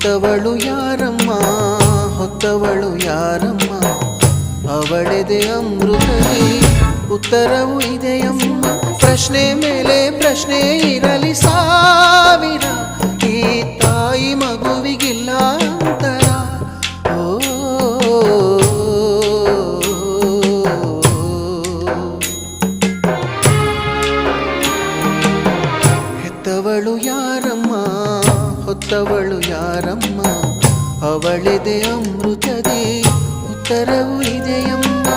ಹೆತ್ತವಳು ಯಾರಮ್ಮ ಹೊತ್ತವಳು ಯಾರಮ್ಮ ಅವಳೆದೆ ಅಮೃತದಿ ಉತ್ತರವು ಇದೆಯಮ್ಮ ಪ್ರಶ್ನೆ ಮೇಲೆ ಪ್ರಶ್ನೆ ಇರಲಿ ಸಾವಿರ ಈ ತಾಯಿ ಮಗುವಿಗಿಲ್ಲ ಅಂತರ ಹೆತ್ತವಳು ಯಾರಮ್ಮ ಹೊತ್ತವಳು ಯಾರಮ್ಮ ಅವಳೆದೆ ಅಮೃತದಿ ಉತ್ತರವು ಇದೆಯಮ್ಮ